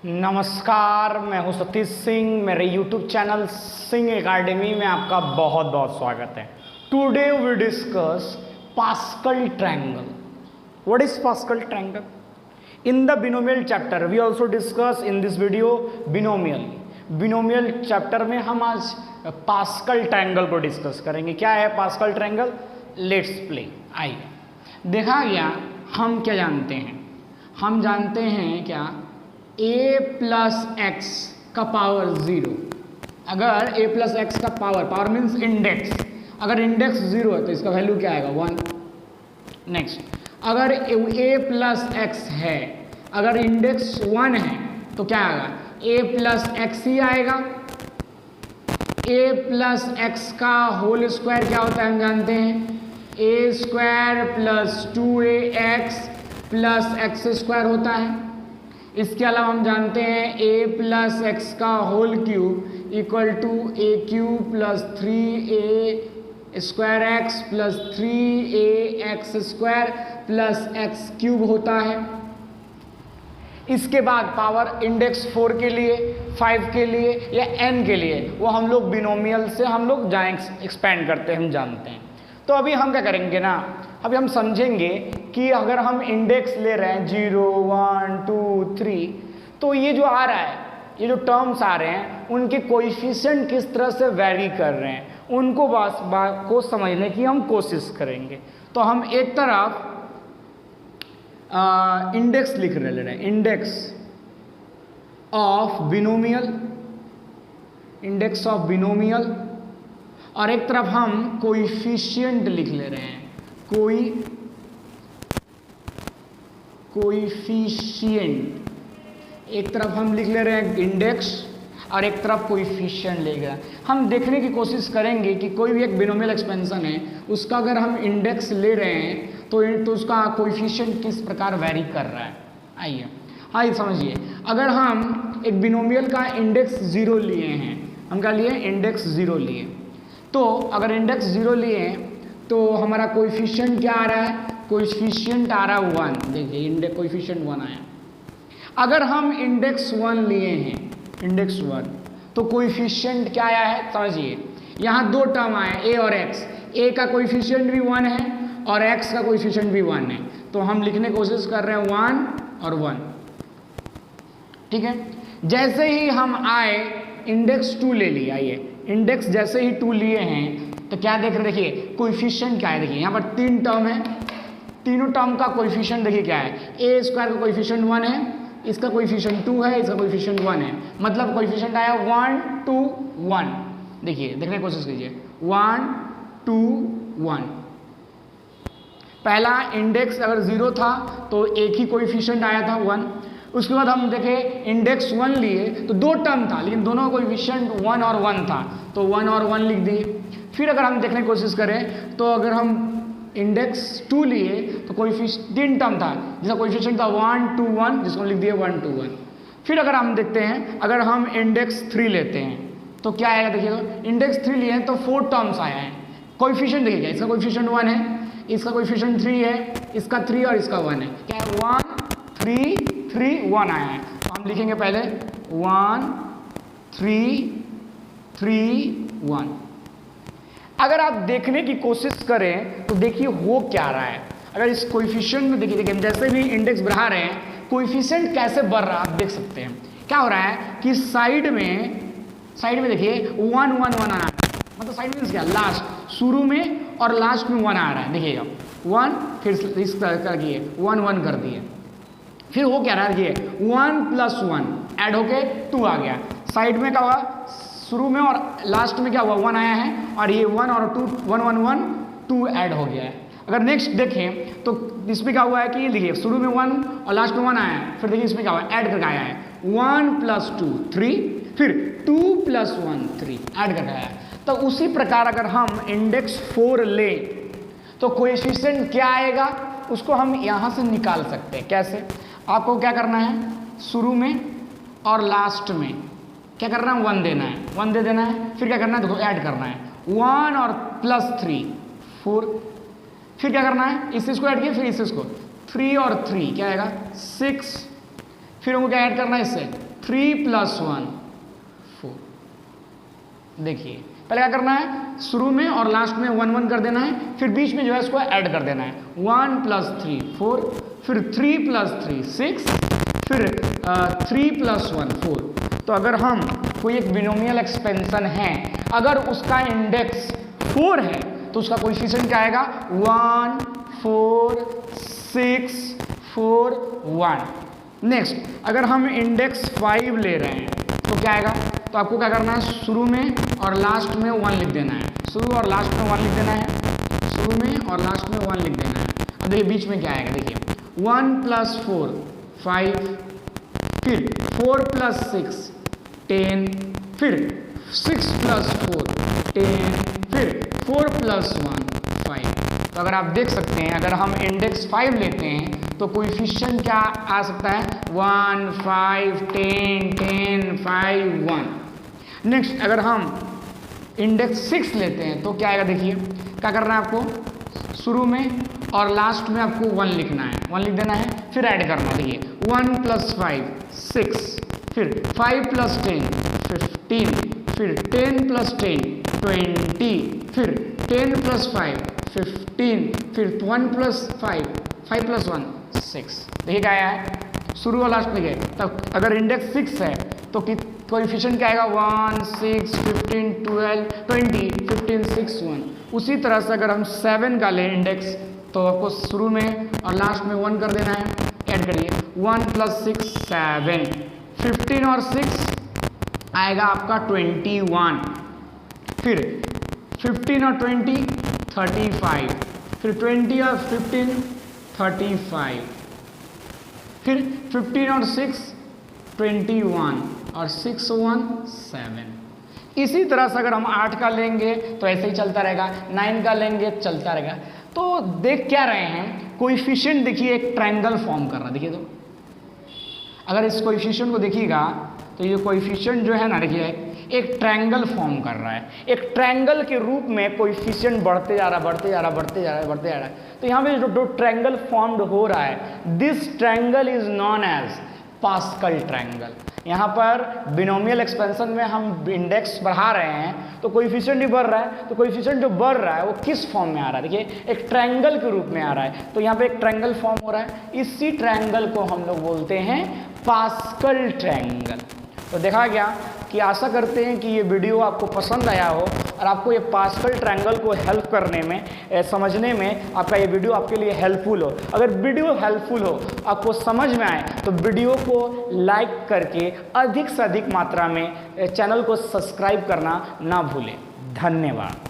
नमस्कार, मैं हूं सतीश सिंह। मेरे YouTube चैनल सिंह एकेडमी में आपका बहुत बहुत स्वागत है। Today we discuss Pascal triangle. What is Pascal triangle? In the binomial chapter we also discuss in this video binomial chapter में हम आज पास्कल ट्रायंगल को डिस्कस करेंगे। क्या है पास्कल ट्रायंगल? Let's play. आइए, देखा गया हम क्या जानते हैं? हम जानते हैं क्या a प्लस एक्स का पावर 0। अगर a प्लस एक्स का पावर मीन्स इंडेक्स, अगर इंडेक्स 0 है तो इसका वैल्यू क्या आएगा? 1। नेक्स्ट, अगर a प्लस एक्स है, अगर इंडेक्स 1 है तो क्या आएगा? a प्लस एक्स ही आएगा। a प्लस एक्स का होल स्क्वायर क्या होता है हम जानते हैं? a square plus 2ax plus x square होता है। इसके अलावा हम जानते हैं a प्लस एक्स का whole cube equal to a cube plus 3a square x plus 3ax square plus x cube होता है। इसके बाद पावर इंडेक्स 4 के लिए, 5 के लिए या n के लिए वो हम लोग बिनोमियल से हम लोग एक्सपेंड करते हैं, हम जानते हैं। तो अभी हम क्या करेंगे ना, अभी हम समझेंगे कि अगर हम इंडेक्स ले रहे हैं 0, 1, 2, 3, तो ये जो आ रहा है, ये जो टर्म्स आ रहे हैं उनके कोएफिशिएंट किस तरह से वेरी कर रहे हैं, उनको बात को समझने की हम कोशिश करेंगे। तो हम एक तरफ इंडेक्स लिख ले रहे हैं, इंडेक्स ऑफ बिनोमियल, और एक तरफ हम कोएफिशिएंट लिख ले रहे हैं, कोएफिशिएंट। एक तरफ हम लिख ले रहे हैं इंडेक्स और एक तरफ कोएफिशिएंट लिख रहे हैं। हम देखने की कोशिश करेंगे कि कोई भी एक बिनोमियल एक्सपेंशन है, उसका अगर हम इंडेक्स ले रहे हैं तो उसका कोएफिशिएंट किस प्रकार वेरी कर रहा है। आइए समझिए, अगर हम एक बिनोमियल का इंडेक्स 0 लिए हैं, हम क्या लिए? इंडेक्स 0 लिए। तो अगर इंडेक्स 0 लिए तो हमारा कोएफिशिएंट क्या आ रहा है? कोएफिशिएंट आ रहा है 1। देखिए इंडेक्स कोएफिशिएंट 1 आया। अगर हम इंडेक्स 1 लिए हैं, इंडेक्स 1, तो कोएफिशिएंट क्या आया है? समझिए, यहाँ दो टर्म आए a और x। a का कोएफिशिएंट भी 1 है और x का कोएफिशिएंट भी 1 है। तो हम लिखने की कोशिश कर रहे हैं 1 और 1। ठीक है। जैसे ही हम आए इंडेक्स 2 ले लिया, आइए इंडेक्स जैसे ही 2 लिए हैं तो क्या देख रहे? देखिए कोएफिशिएंट क्या है, देखिए यहाँ पर 3 टर्म है, तीनों टर्म का कोएफिशिएंट देखिए क्या है? a स्क्वायर का कोएफिशिएंट 1 है, इसका कोएफिशिएंट 2 है, इसका कोएफिशिएंट 1 है, मतलब कोएफिशिएंट आया 1, 2, 1। देखिए देखने की कोशिश कीजिए, 1, 2, 1। पहला इंडेक्स अगर 0 था तो एक ही कोएफिशिएंट आया था 1। उसके बाद हम देखें इंडेक्स 1 लिए तो दो टर्म था, लेकिन दोनों का कोएफिशिएंट 1 और 1 था, तो 1 और 1 लिख दिए। फिर अगर हम देखने की कोशिश करें तो अगर हम इंडेक्स 2 लिए तो कोएफिशिएंट 3 टर्म था, जिसका कोएफिशिएंट था 1, 2, 1, जिसको लिख दिए 1, 2, 1। फिर अगर हम देखते हैं, अगर हम इंडेक्स 3 लेते हैं तो क्या आएगा? देखिए तो इंडेक्स 3 लिए हैं तो 4 टर्म्स आया है। कोएफिशिएंट देखिएगा, इसका कोएफिशिएंट 1 है, इसका कोएफिशिएंट 3 है, इसका 3 और इसका 1 है। क्या है? 1, 3, 3, 1 आया है। तो हम लिखेंगे पहले 1, 3, 3, 1। अगर आप देखने की कोशिश करें तो देखिए हो क्या रहा है। अगर इस कोएफिशिएंट में देखिए जैसे भी इंडेक्स बढ़ा रहे हैं, कोएफिशिएंट कैसे बढ़ रहा है आप देख सकते हैं। क्या हो रहा है कि साइड में देखिए 1, 1, 1 आ रहा है, मतलब साइड में क्या? लास्ट, शुरू में और लास्ट में 1 आ रहा है। देखिएगा 1, फिर इस कर दिए 1, 1 कर दिए। फिर हो क्या रहा है? देखिए 1 + 1 ऐड होके 2 आ गया। साइड में क्या हुआ? शुरू में और लास्ट में क्या हुआ? 1 आया है, और ये 1 और 2, 1, 1, 1, 2 ऐड हो गया है। अगर नेक्स्ट देखें तो इसमें क्या हुआ है कि देखिए शुरू में 1 और लास्ट में 1 आया है, फिर देखिए इसमें क्या हुआ? ऐड करके आया है 1 + 2, 3, फिर 2 + 1, 3 ऐड करके आया है। तो उसी प्रकार अगर हम इंडेक्स 4 लें तो कोएफिशिएंट क्या आएगा उसको हम यहाँ से निकाल सकते हैं। कैसे? आपको क्या करना है? शुरू में और लास्ट में क्या करना है? 1 देना है, 1 दे देना है। फिर क्या करना है? देखो ऐड करना है 1 और +3, 4। फिर क्या करना है? इसको ऐड किया, फिर इसको 3 और 3 क्या आएगा? 6। फिर हमको क्या ऐड करना है? इससे 3 + 1 4। देखिए पहले क्या करना है, शुरू में और लास्ट में 1 1 कर देना है, फिर बीच में जो है इसको ऐड कर देना है। 1 + 3 4, फिर 3 + 3 6, फिर 3 + 1 4। तो अगर हम कोई एक बिनोमियल एक्सपेंशन है, अगर उसका इंडेक्स 4 है तो उसका कोएफिशिएंट क्या आएगा, 1 4 6 4 1। नेक्स्ट अगर हम इंडेक्स 5 ले रहे हैं तो क्या आएगा, तो आपको क्या करना है, शुरू में और लास्ट में 1 लिख देना है, शुरू और लास्ट में 1 लिख देना है, शुरू में और लास्ट में 1 लिख देना है। अब देखिए बीच में क्या आएगा, देखिए 1 + 4 5, फिर 4 + 6 10, फिर 6 + 4 10, फिर 4 + 1 5। तो अगर आप देख सकते हैं, अगर हम इंडेक्स 5 लेते हैं तो कोएफिशिएंट क्या आ सकता है, 1 5 10 10 5 1। नेक्स्ट अगर हम इंडेक्स 6 लेते हैं तो क्या आएगा, देखिए क्या करना है आपको, शुरू में और लास्ट में आपको 1 लिखना है, 1 लिख देना है, फिर ऐड करना है। देखिए 1 + 5 6, फिर 5 + 10 15, फिर 10 + 10 20, फिर 10 + 5 15, फिर 1 + 5 5 + 1 6। देखिए क्या आया है, शुरू और लास्ट में गए। तब अगर इंडेक्स 6 है तो कोएफिशिएंट क्या आएगा, 1 6 15 12 20 15 6 1। उसी तरह से अगर हम 7 का लें इंडेक्स तो आपको शुरू में और लास्ट में 1 कर देना है, ऐड करिए 1 + 6 7, 15 और 6 आएगा आपका 21, फिर 15 और 20 35, फिर 20 और 15 35, फिर 15 और 6 21 और 6 1 7। इसी तरह से अगर हम 8 का लेंगे तो ऐसे ही चलता रहेगा, 9 का लेंगे चलता रहेगा। तो देख क्या रहे हैं, कोएफिशिएंट देखिए एक ट्रायंगल फॉर्म कर रहा है। देखिए तो अगर इस कोएफिशिएंट को देखिएगा तो ये कोएफिशिएंट जो है ना, देखिए एक ट्रायंगल फॉर्म कर रहा है। एक ट्रायंगल के रूप में कोएफिशिएंट बढ़ते जा रहा है, बढ़ते जा रहा है, बढ़ते जा रहा है, बढ़ते जा रहा है। तो यहाँ पे जो ट्रायंगल फॉर्म्ड हो रहा है, this triangle is known as Pascal triangle. यहाँ पर बिनोमियल एक्सपेंशन में हम इंडेक्स बढ़ा रहे हैं तो कोएफिशिएंट भी बढ़ रहा है, तो कोएफिशिएंट जो बढ़ रहा है वो किस फॉर्म में आ रहा है, देखिए एक ट्रायंगल के रूप में आ रहा है। तो यहाँ पे एक ट्रायंगल फॉर्म हो रहा है, इसी ट्रायंगल को हम लोग बोलते हैं पास्कल ट्रायंगल। तो देखा गया कि आशा करते हैं कि ये वीडियो आपको पसंद आया हो और आपको ये पास्कल ट्रायंगल को हेल्प करने में, समझने में आपका ये वीडियो आपके लिए हेल्पफुल हो। अगर वीडियो हेल्पफुल हो, आपको समझ में आए तो वीडियो को लाइक करके अधिक से अधिक मात्रा में चैनल को सब्सक्राइब करना ना भूलें। धन्यवाद।